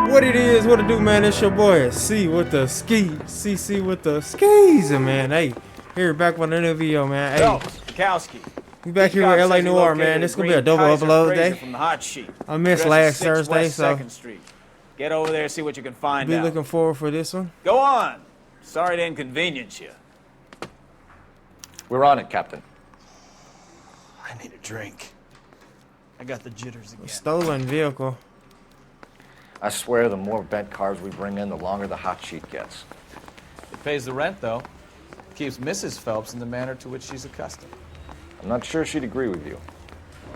What it is, what it do, man? It's your boy C with the ski, CC with the skis, man. Hey, here back with another video, man. Hey, Kowski. We back here with LA Noire, man. This gonna be a double upload day. From the hot sheet. I missed last Thursday, so 2nd Street. Get over there, see what you can find out. Be looking forward for this one. Go on. Sorry to inconvenience you. We're on it, Captain. I need a drink. I got the jitters again. A stolen vehicle. I swear the more bent cars we bring in, the longer the hot sheet gets. It pays the rent, though. Keeps Mrs. Phelps in the manner to which she's accustomed. I'm not sure she'd agree with you.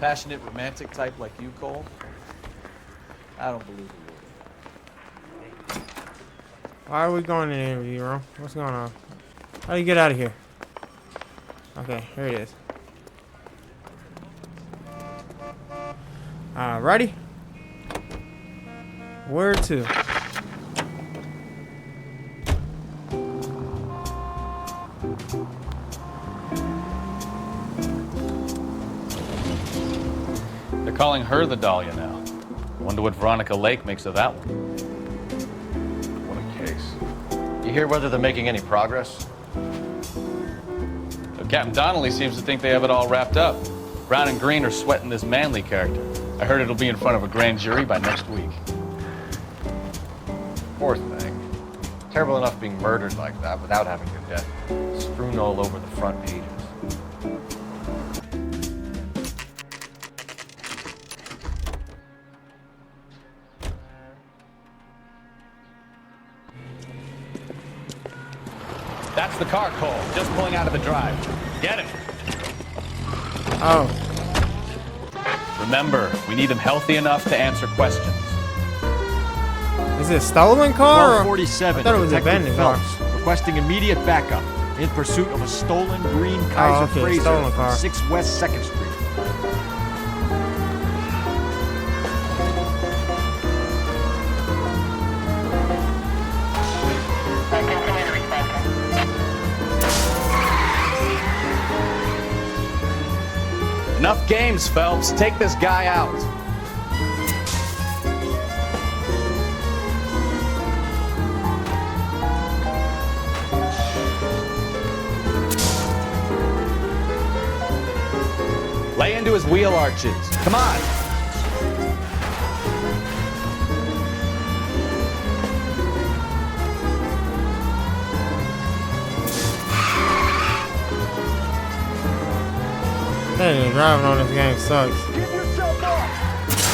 Passionate, romantic type like you, Cole? I don't believe it would. Why are we going in the interview room? What's going on? How do you get out of here? Okay, here it is. Alrighty. Where to? They're calling her the Dahlia now. Wonder what Veronica Lake makes of that one. What a case. You hear whether they're making any progress? So Captain Donnelly seems to think they have it all wrapped up. Brown and Green are sweating this Manley character. I heard it'll be in front of a grand jury by next week. Poor thing. Terrible enough being murdered like that without having your death strewn all over the front pages. That's the car, Cole. Just pulling out of the drive. Get him. Oh. Remember, we need him healthy enough to answer questions. Is it a stolen car? Or? 1247. I thought it was an abandoned car. Requesting immediate backup in pursuit of a stolen green Kaiser Frazer stolen car. from 6 West 2nd Street. Enough games, Phelps. Take this guy out. Lay into his wheel arches. Come on. Hey, driving on this game sucks. Get yourself off!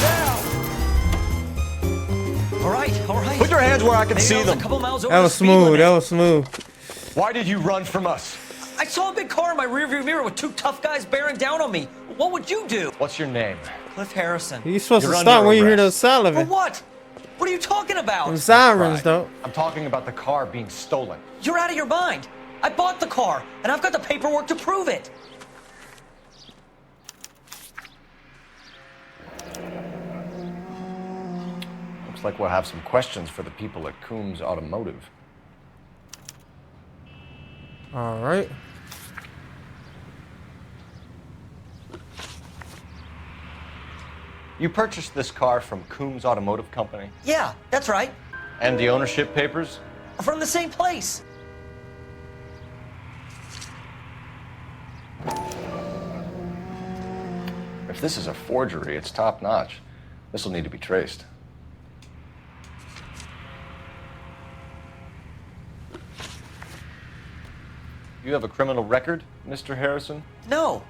Now! All right. Put your hands where I can see them. A couple miles over That the was speed smooth. limit. That was smooth. Why did you run from us? I saw a big car in my rearview mirror with 2 tough guys bearing down on me. What would you do? What's your name? Cliff Harrison. You're supposed You're to under stop when you hear arrest. those For salivating. what? What are you talking about? Them sirens, Right. though. I'm talking about the car being stolen. You're out of your mind. I bought the car, and I've got the paperwork to prove it. Looks like we'll have some questions for the people at Coombs Automotive. All right. You purchased this car from Coombs Automotive Company? Yeah, that's right. And the ownership papers? From the same place. If this is a forgery, it's top-notch. This will need to be traced. You have a criminal record, Mr. Harrison? No,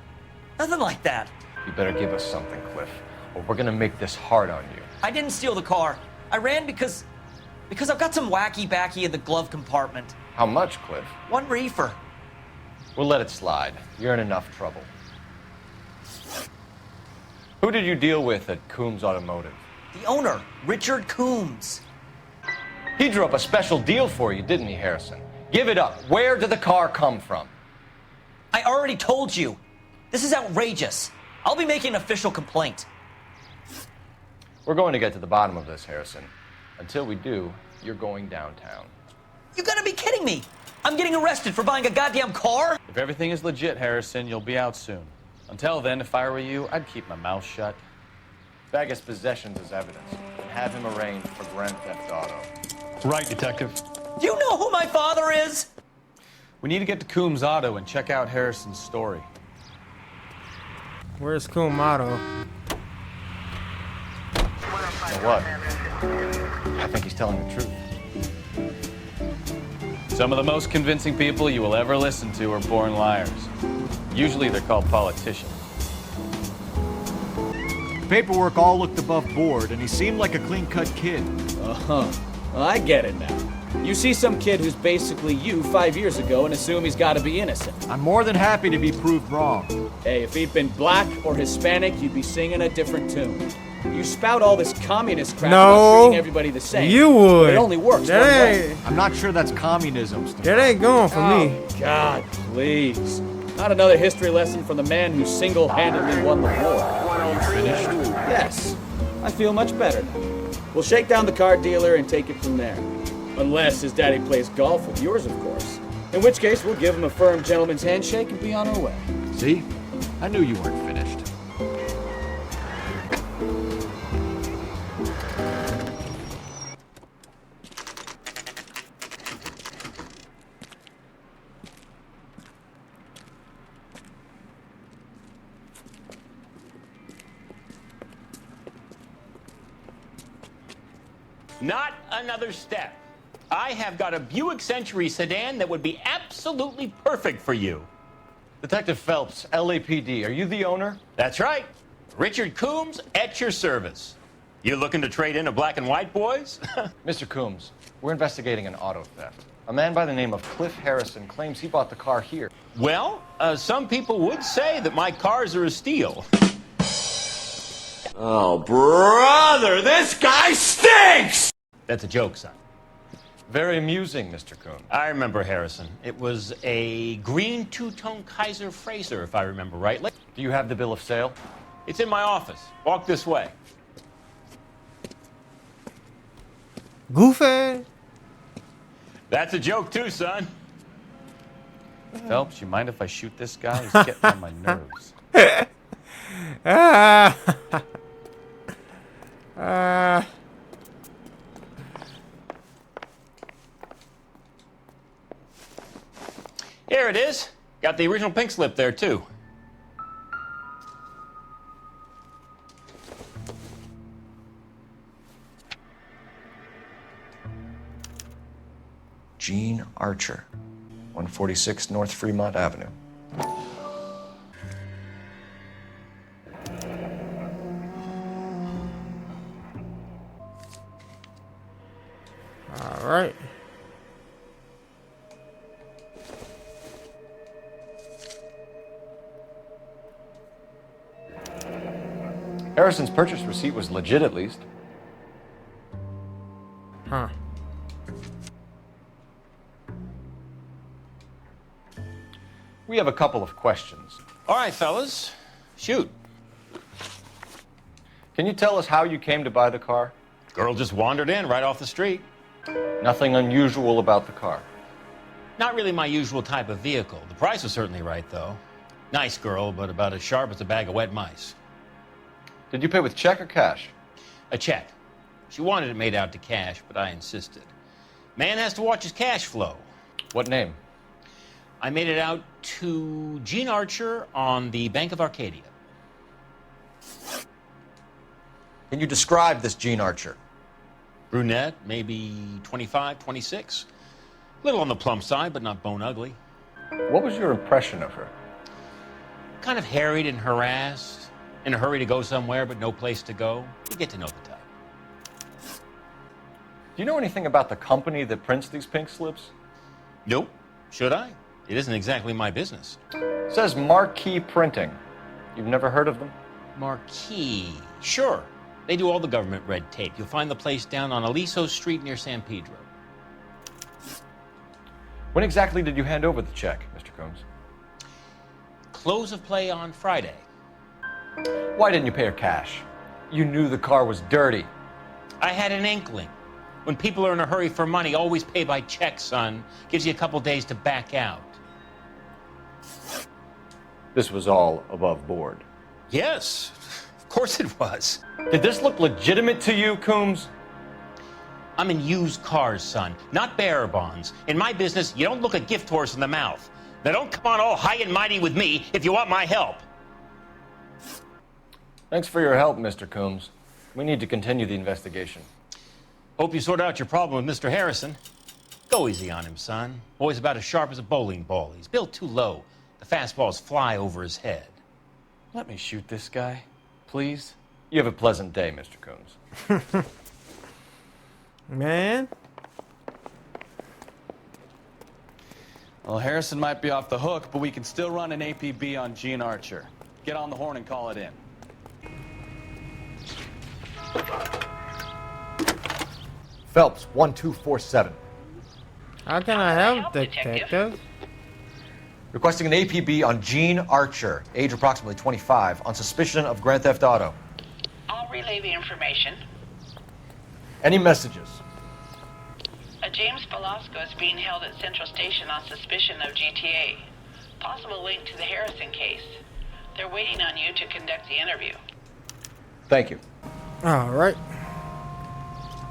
nothing like that. You better give us something, Cliff, or we're gonna make this hard on you. I didn't steal the car. I ran because I've got some wacky backy in the glove compartment. How much, Cliff? 1 reefer. We'll let it slide. You're in enough trouble. Who did you deal with at Coombs Automotive? The owner, Richard Coombs. He drew up a special deal for you, didn't he, Harrison? Give it up. Where did the car come from? I already told you. This is outrageous. I'll be making an official complaint. We're going to get to the bottom of this, Harrison. Until we do, you're going downtown. You gotta be kidding me. I'm getting arrested for buying a goddamn car? If everything is legit, Harrison, you'll be out soon. Until then, if I were you, I'd keep my mouth shut. Bag his possessions as evidence. And have him arraigned for grand theft auto. Right, Detective. Do you know who my father is? We need to get to Coombs Auto and check out Harrison's story. Where's Kumato? You know what? I think he's telling the truth. Some of the most convincing people you will ever listen to are born liars. Usually they're called politicians. Paperwork all looked above board, and he seemed like a clean-cut kid. Uh-huh. Well, I get it now. You see some kid who's basically you 5 years ago and assume he's got to be innocent. I'm more than happy to be proved wrong. Hey, if he'd been black or Hispanic, you'd be singing a different tune. You spout all this communist crap about treating everybody the same. You would. It only works one That way. ain't, I'm not sure that's communism, Stefan. that ain't going for me. Oh, God, please. Not another history lesson from the man who single-handedly won the war. Are you finished? Yes. I feel much better now. We'll shake down the car dealer and take it from there. Unless his daddy plays golf with yours, of course. In which case, we'll give him a firm gentleman's handshake and be on our way. See? I knew you weren't finished. Not another step. I have got a Buick Century sedan that would be absolutely perfect for you. Detective Phelps, LAPD, are you the owner? That's right. Richard Coombs at your service. You looking to trade in a black and white, boys? Mr. Coombs, we're investigating an auto theft. A man by the name of Cliff Harrison claims he bought the car here. Well, some people would say that my cars are a steal. Oh, brother, this guy stinks! That's a joke, son. Very amusing, Mr. Coombs. I remember Harrison. It was a green two-tone Kaiser Frazer, if I remember rightly. Do you have the bill of sale? It's in my office. Walk this way. Goofy. That's a joke, too, son. Phelps, you mind if I shoot this guy? He's getting on my nerves. Here it is. Got the original pink slip there, too. Gene Archer, 146 North Fremont Avenue. All right. Harrison's purchase receipt was legit, at least. Huh. We have a couple of questions. All right, fellas. Shoot. Can you tell us how you came to buy the car? Girl just wandered in right off the street. Nothing unusual about the car. Not really my usual type of vehicle. The price was certainly right, though. Nice girl, but about as sharp as a bag of wet mice. Did you pay with check or cash? A check. She wanted it made out to cash, but I insisted. Man has to watch his cash flow. What name? I made it out to Gene Archer on the Bank of Arcadia. Can you describe this Gene Archer? Brunette, maybe 25, 26. Little on the plump side, but not bone ugly. What was your impression of her? Kind of harried and harassed. In a hurry to go somewhere, but no place to go. You get to know the type. Do you know anything about the company that prints these pink slips? Nope. Should I? It isn't exactly my business. It says Marquee Printing. You've never heard of them? Marquee. Sure. They do all the government red tape. You'll find the place down on Aliso Street near San Pedro. When exactly did you hand over the check, Mr. Coombs? Close of play on Friday. Why didn't you pay her cash? You knew the car was dirty. I had an inkling. When people are in a hurry for money, always pay by check, son. Gives you a couple days to back out. This was all above board. Yes, of course it was. Did this look legitimate to you, Coombs? I'm in used cars, son, not bearer bonds. In my business, you don't look a gift horse in the mouth. Now don't come on all high and mighty with me if you want my help. Thanks for your help, Mr. Coombs. We need to continue the investigation. Hope you sort out your problem with Mr. Harrison. Go easy on him, son. Boy's about as sharp as a bowling ball. He's built too low. The fastballs fly over his head. Let me shoot this guy, please. You have a pleasant day, Mr. Coombs. Man. Well, Harrison might be off the hook, but we can still run an APB on Gene Archer. Get on the horn and call it in. Phelps, 1247. How can I help, detective? Requesting an APB on Gene Archer, age approximately 25, on suspicion of grand theft auto. I'll relay the information. Any messages? A James Velasco is being held at Central Station on suspicion of GTA. Possible link to the Harrison case. They're waiting on you to conduct the interview. Thank you. Alright.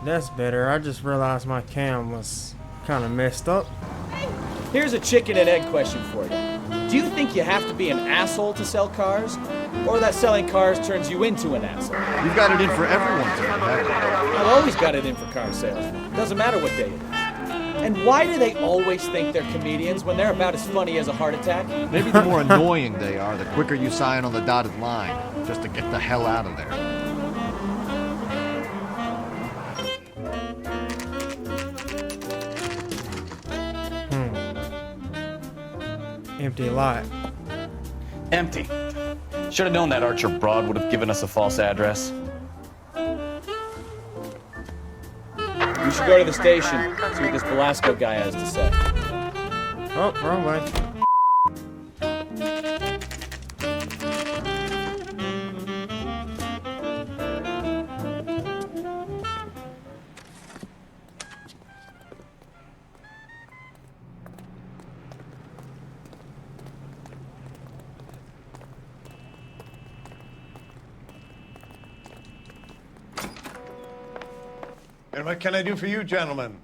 That's better. I just realized my cam was kind of messed up. Here's a chicken and egg question for you. Do you think you have to be an asshole to sell cars? Or that selling cars turns you into an asshole? You've got it in for everyone today, haven't you? I've always got it in for car sales. Doesn't matter what day it is. And why do they always think they're comedians when they're about as funny as a heart attack? Maybe the more annoying they are, the quicker you sign on the dotted line, just to get the hell out of there. Empty lot. Empty. Should have known that Archer broad would have given us a false address. We should go to the station, see what this Velasco guy has to say. Oh, wrong way. And what can I do for you, gentlemen?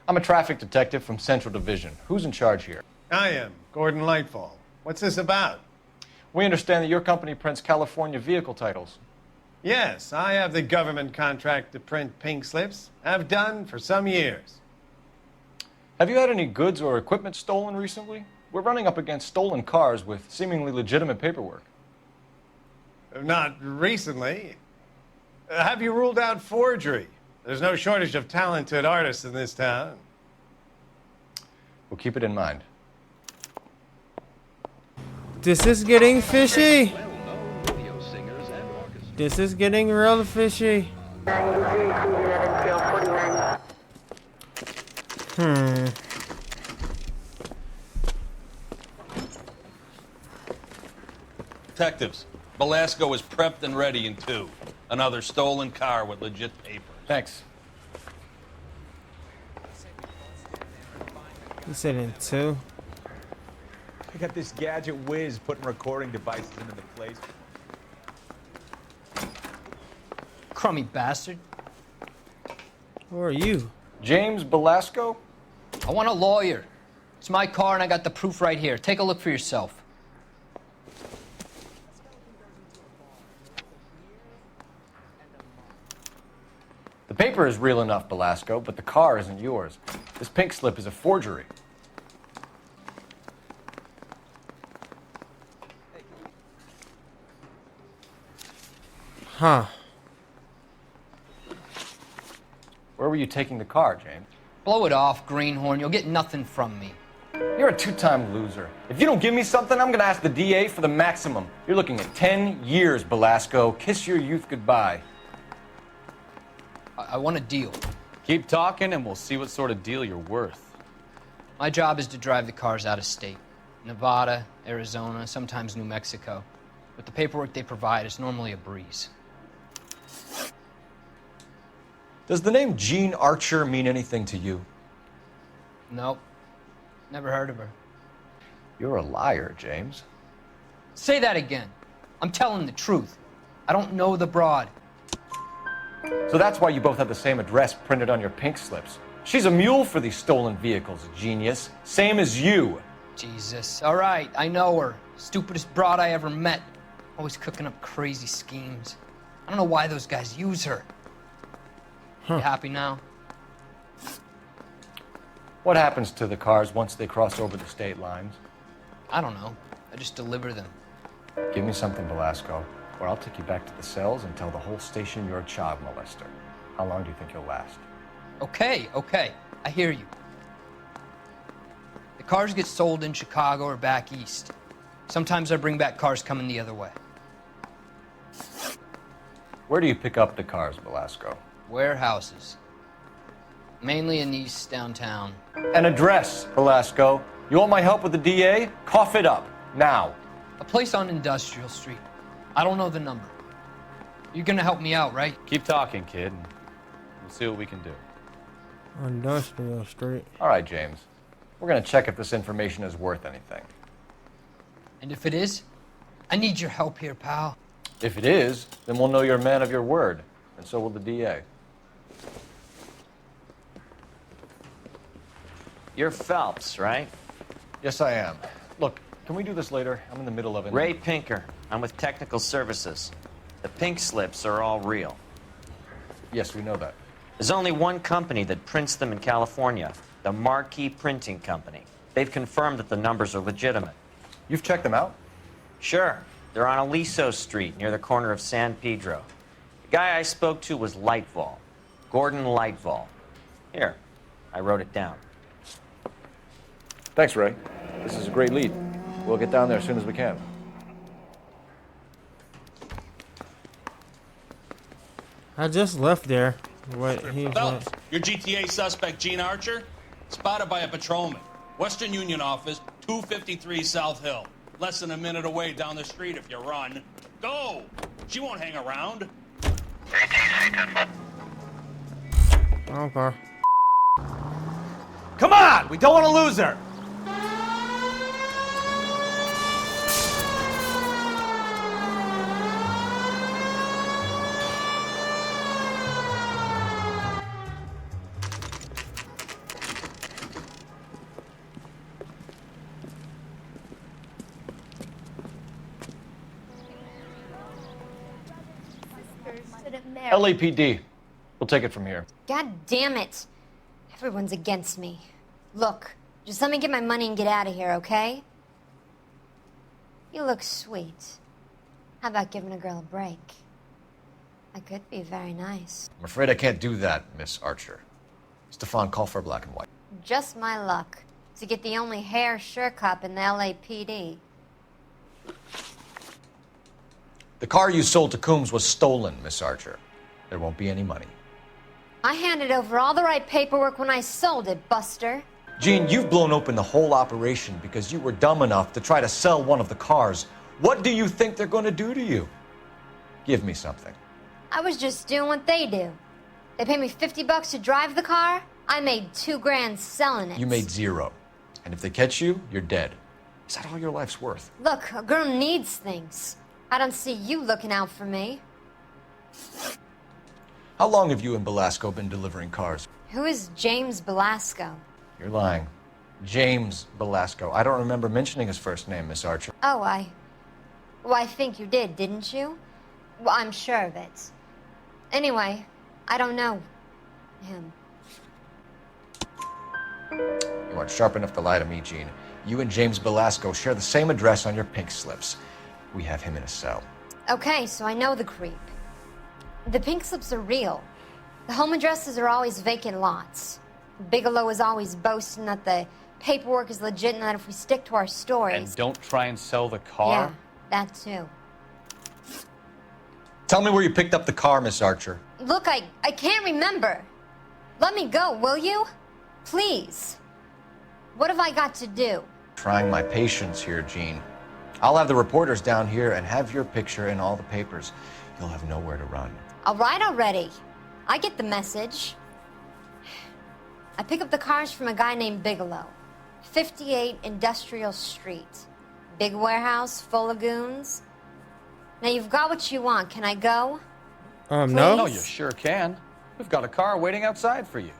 I'm a traffic detective from Central Division. Who's in charge here? I am, Gordon Lightfall. What's this about? We understand that your company prints California vehicle titles. Yes, I have the government contract to print pink slips. I've done for some years. Have you had any goods or equipment stolen recently? We're running up against stolen cars with seemingly legitimate paperwork. Not recently. Have you ruled out forgery? There's no shortage of talented artists in this town. We'll keep it in mind. This is getting fishy. This is getting real fishy. Detectives, Velasco is prepped and ready in 2. Another stolen car with legit papers. Thanks. He said in 2. I got this gadget whiz putting recording devices into the place. Crummy bastard. Who are you? James Velasco? I want a lawyer. It's my car and I got the proof right here. Take a look for yourself. The paper is real enough, Velasco, but the car isn't yours. This pink slip is a forgery. Huh. Where were you taking the car, James? Blow it off, greenhorn. You'll get nothing from me. You're a 2-time loser. If you don't give me something, I'm gonna ask the DA for the maximum. You're looking at 10 years, Velasco. Kiss your youth goodbye. I want a deal. Keep talking and we'll see what sort of deal you're worth. My job is to drive the cars out of state. Nevada, Arizona, sometimes New Mexico. With the paperwork they provide, it's normally a breeze. Does the name Gene Archer mean anything to you? Nope. Never heard of her. You're a liar, James. Say that again. I'm telling the truth. I don't know the broad. So that's why you both have the same address printed on your pink slips. She's a mule for these stolen vehicles, genius. Same as you. Jesus. All right, I know her. Stupidest broad I ever met. Always cooking up crazy schemes. I don't know why those guys use her. You happy now? What happens to the cars once they cross over the state lines? I don't know. I just deliver them. Give me something, Velasco, or I'll take you back to the cells and tell the whole station you're a child molester. How long do you think you'll last? Okay. I hear you. The cars get sold in Chicago or back east. Sometimes I bring back cars coming the other way. Where do you pick up the cars, Velasco? Warehouses. Mainly in East downtown. An address, Velasco. You want my help with the DA? Cough it up, now. A place on Industrial Street. I don't know the number. You're gonna help me out, right? Keep talking, kid, and we'll see what we can do. Industrial Street. All right, James. We're gonna check if this information is worth anything. And if it is, I need your help here, pal. If it is, then we'll know you're a man of your word, and so will the DA. You're Phelps, right? Yes, I am. Look, can we do this later? I'm in the middle of it. Ray Pinker. I'm with Technical Services. The pink slips are all real. Yes, we know that. There's only one company that prints them in California, the Marquee Printing Company. They've confirmed that the numbers are legitimate. You've checked them out? Sure. They're on Aliso Street, near the corner of San Pedro. The guy I spoke to was Lightval. Gordon Lightval. Here, I wrote it down. Thanks, Ray. This is a great lead. We'll get down there as soon as we can. I just left there. What he Phelps, your GTA suspect, Gene Archer, spotted by a patrolman. Western Union office, 253 South Hill. Less than a minute away down the street if you run. Go! She won't hang around. Okay. Come on! We don't want to lose her! LAPD. We'll take it from here. God damn it. Everyone's against me. Look, just let me get my money and get out of here, okay? You look sweet. How about giving a girl a break? I could be very nice. I'm afraid I can't do that, Miss Archer. Stefan, call for black and white. Just my luck to get the only hair sure cop in the LAPD. The car you sold to Coombs was stolen, Miss Archer. There won't be any money. I handed over all the right paperwork when I sold it, Buster. Gene, you've blown open the whole operation because you were dumb enough to try to sell one of the cars. What do you think they're going to do to you? Give me something. I was just doing what they do. They paid me $50 to drive the car. I made $2 grand selling it. You made $0. And if they catch you, you're dead. Is that all your life's worth? Look, a girl needs things. I don't see you looking out for me. How long have you and Belasco been delivering cars? Who is James Belasco? You're lying. James Belasco. I don't remember mentioning his first name, Miss Archer. Oh, well, I think you did, didn't you? Well, I'm sure of it. Anyway, I don't know him. You aren't sharp enough to lie to me, Gene. You and James Belasco share the same address on your pink slips. We have him in a cell. Okay, so I know the creep. The pink slips are real. The home addresses are always vacant lots. Bigelow is always boasting that the paperwork is legit and that if we stick to our stories... And don't try and sell the car? Yeah, that too. Tell me where you picked up the car, Miss Archer. Look, I can't remember. Let me go, will you? Please. What have I got to do? Trying my patience here, Gene. I'll have the reporters down here and have your picture in all the papers. You'll have nowhere to run. All right already. I get the message. I pick up the cars from a guy named Bigelow. 58 Industrial Street. Big warehouse, full of goons. Now you've got what you want. Can I go? No. No, you sure can. We've got a car waiting outside for you.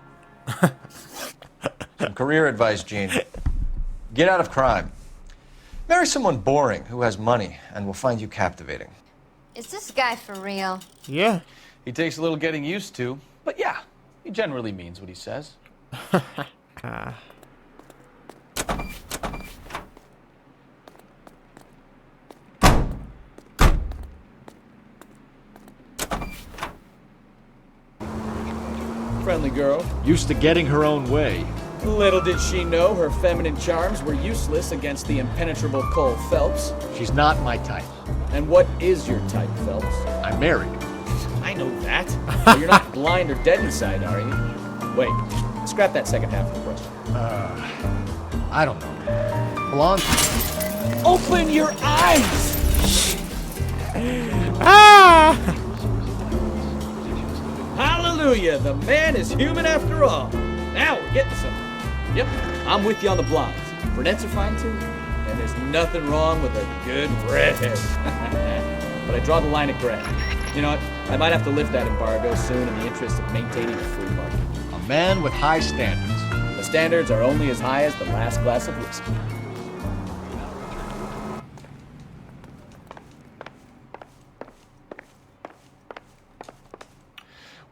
Some career advice, Gene. Get out of crime. Marry someone boring who has money and will find you captivating. Is this guy for real? Yeah. He takes a little getting used to, but yeah, he generally means what he says. Friendly girl. Used to getting her own way. Little did she know her feminine charms were useless against the impenetrable Cole Phelps. She's not my type. And what is your type, Phelps? I'm married. I know that. But you're not blind or dead inside, are you? Wait, scrap that second half of the question. I don't know. Blonde? Open your eyes! Ah! Hallelujah, the man is human after all. Now we're getting somewhere. Yep, I'm with you on the blondes. Brunettes are fine too. And there's nothing wrong with a good redhead. But I draw the line at gray. You know what? I might have to lift that embargo soon in the interest of maintaining a free market. A man with high standards. The standards are only as high as the last glass of whiskey.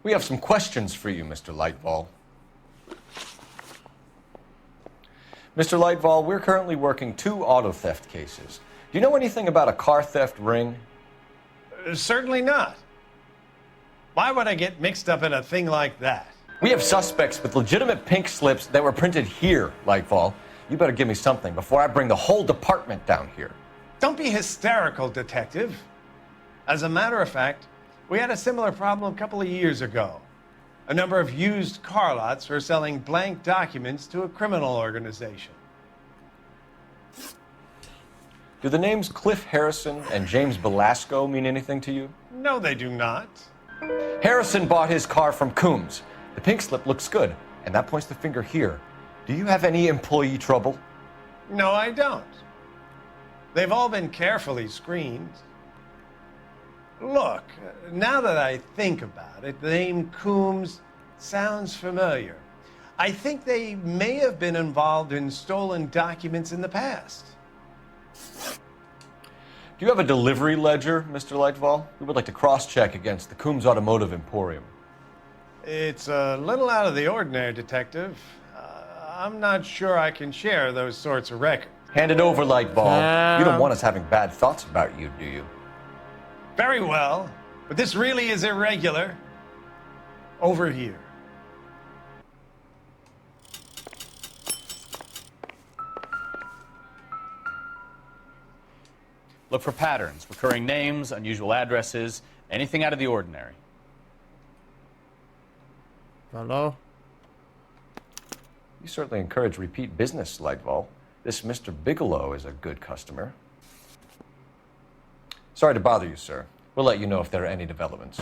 We have some questions for you, Mr. Lightball. Mr. Lightball, we're currently working 2 auto theft cases. Do you know anything about a car theft ring? Certainly not. Why would I get mixed up in a thing like that? We have suspects with legitimate pink slips that were printed here, Lightball. You better give me something before I bring the whole department down here. Don't be hysterical, Detective. As a matter of fact, we had a similar problem a couple of years ago. A number of used car lots were selling blank documents to a criminal organization. Do the names Cliff Harrison and James Belasco mean anything to you? No, they do not. Harrison bought his car from Coombs. The pink slip looks good, and that points the finger here. Do you have any employee trouble? No, I don't. They've all been carefully screened. Look, now that I think about it, the name Coombs sounds familiar. I think they may have been involved in stolen documents in the past. Do you have a delivery ledger, Mr. Lightval? We would like to cross-check against the Coombs Automotive Emporium. It's a little out of the ordinary, Detective. I'm not sure I can share those sorts of records. Hand it over, Lightball. You don't want us having bad thoughts about you, do you? Very well, but this really is irregular. Over here. Look for patterns, recurring names, unusual addresses, anything out of the ordinary. Hello? You certainly encourage repeat business, Lightval. This Mr. Bigelow is a good customer. Sorry to bother you, sir. We'll let you know if there are any developments.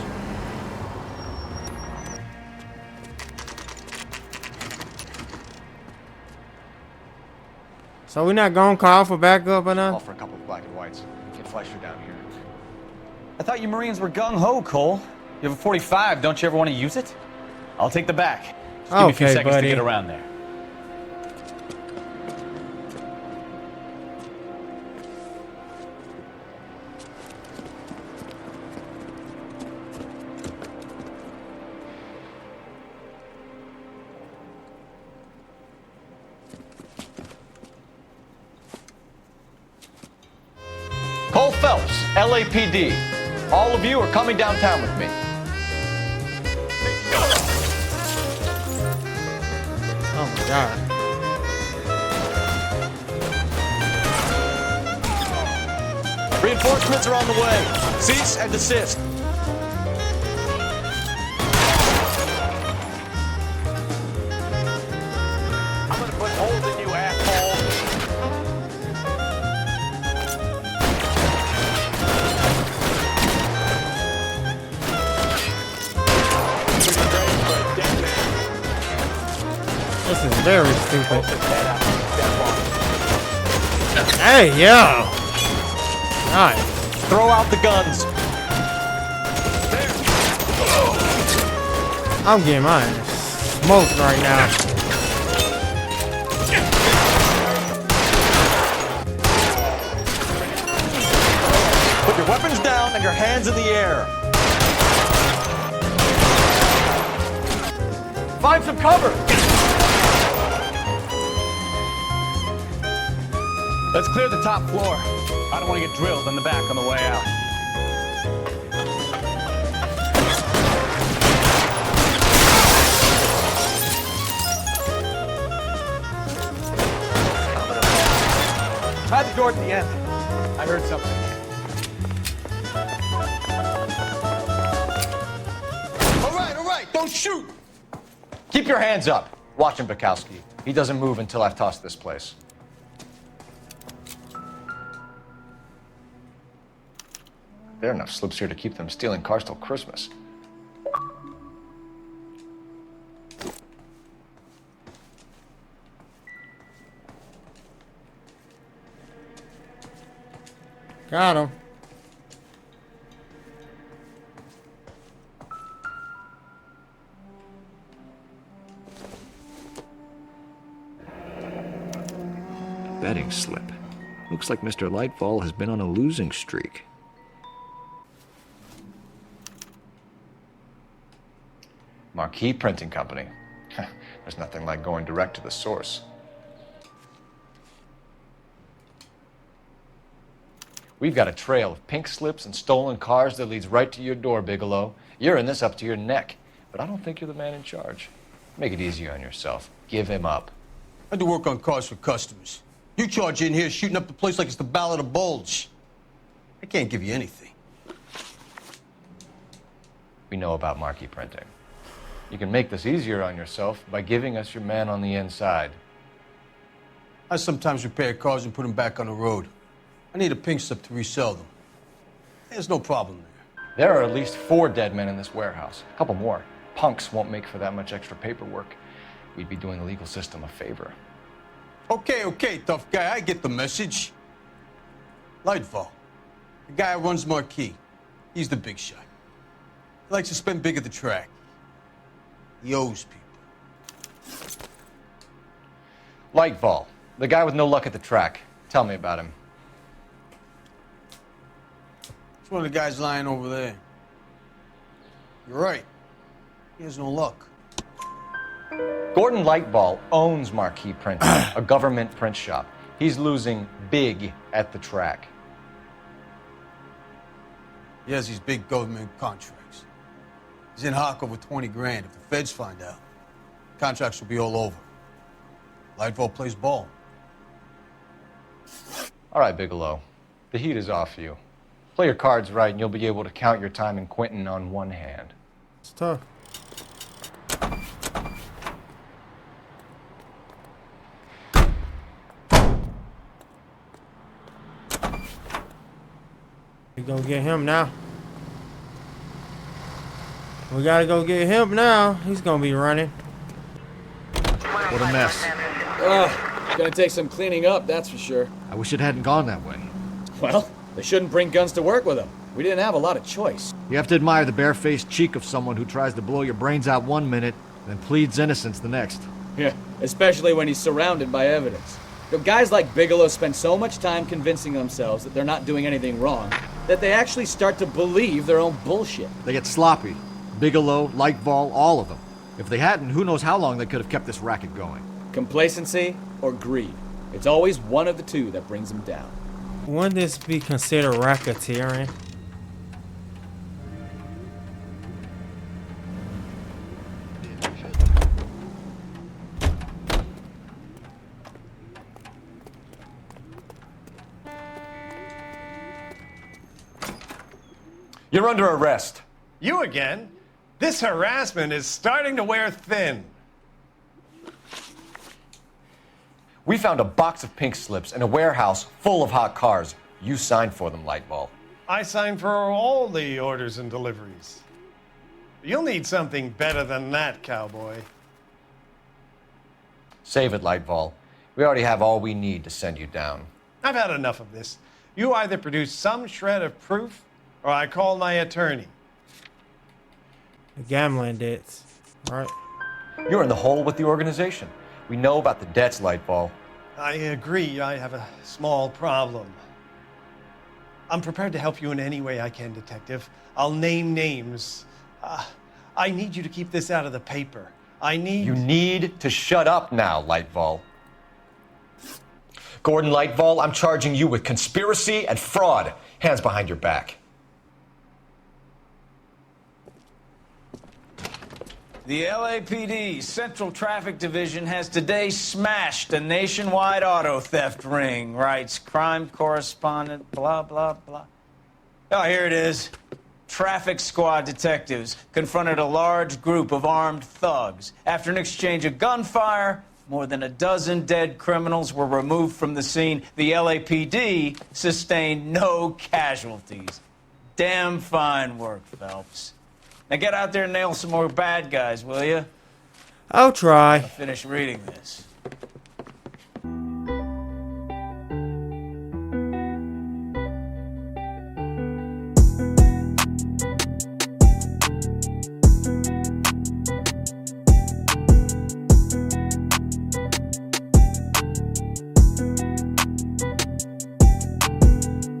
So we're not gonna call for backup or nothing? Call for a couple of black and whites. Get Fleischer down here. I thought you Marines were gung-ho, Cole. You have a 45, don't you ever want to use it? I'll take the back. Just give me a few seconds to get around there. Cole Phelps, LAPD. All of you are coming downtown with me. Oh my God. Reinforcements are on the way. Cease and desist. I'm gonna put holes in you, asshole. This is very stupid. Hey, yo! Nice. Throw out the guns. I'm getting my ass smoked right now. Put your weapons down and your hands in the air. Find some cover. Let's clear the top floor. I don't want to get drilled in the back on the way out. Try the door at the end. I heard something. All right, don't shoot! Keep your hands up. Watch him, Bukowski. He doesn't move until I've tossed this place. There are enough slips here to keep them stealing cars till Christmas. Got him. Betting slip. Looks like Mr. Lightfall has been on a losing streak. Marquee Printing Company. There's nothing like going direct to the source. We've got a trail of pink slips and stolen cars that leads right to your door, Bigelow. You're in this up to your neck, but I don't think you're the man in charge. Make it easy on yourself. Give him up. I do work on cars for customers. You charge in here shooting up the place like it's the Ballad of Bulge. I can't give you anything. We know about Marquee Printing. You can make this easier on yourself by giving us your man on the inside. I sometimes repair cars and put them back on the road. I need a pink slip to resell them. There's no problem there. There are at least 4 dead men in this warehouse. A couple more. Punks won't make for that much extra paperwork. We'd be doing the legal system a favor. Okay, tough guy. I get the message. Lightfall, the guy who runs Marquee. He's the big shot. He likes to spend big at the track. He owes people. Lightfall, the guy with no luck at the track. Tell me about him. It's one of the guys lying over there. You're right. He has no luck. Gordon Lightfall owns Marquee Printing, a government print shop. He's losing big at the track. He has these big government contracts. He's in hock over 20 grand. If the feds find out, contracts will be all over. Lightfall plays ball. All right, Bigelow. The heat is off you. Play your cards right and you'll be able to count your time in Quentin on one hand. It's tough. We go get him now. We gotta go get him now. He's gonna be running. What a mess. It's gonna take some cleaning up, that's for sure. I wish it hadn't gone that way. Well, they shouldn't bring guns to work with them. We didn't have a lot of choice. You have to admire the barefaced cheek of someone who tries to blow your brains out one minute, then pleads innocence the next. Yeah, especially when he's surrounded by evidence. You know, guys like Bigelow spend so much time convincing themselves that they're not doing anything wrong that they actually start to believe their own bullshit. They get sloppy. Bigelow, Lightfall, all of them. If they hadn't, who knows how long they could have kept this racket going. Complacency or greed. It's always one of the two that brings them down. Wouldn't this be considered racketeering? You're under arrest. You again? This harassment is starting to wear thin. We found a box of pink slips in a warehouse full of hot cars. You signed for them, Lightball. I signed for all the orders and deliveries. You'll need something better than that, cowboy. Save it, Lightball. We already have all we need to send you down. I've had enough of this. You either produce some shred of proof, or I call my attorney. The gambling debts. All right. You're in the hole with the organization. We know about the debts, Lightfall. I agree. I have a small problem. I'm prepared to help you in any way I can, Detective. I'll name names. I need you to keep this out of the paper. You need to shut up now, Lightfall. Gordon Lightfall, I'm charging you with conspiracy and fraud. Hands behind your back. The LAPD Central Traffic Division has today smashed a nationwide auto theft ring, writes crime correspondent, blah, blah, blah. Oh, here it is. Traffic squad detectives confronted a large group of armed thugs. After an exchange of gunfire, more than a dozen dead criminals were removed from the scene. The LAPD sustained no casualties. Damn fine work, Phelps. Now get out there and nail some more bad guys, will you? I'll try. Finish reading this.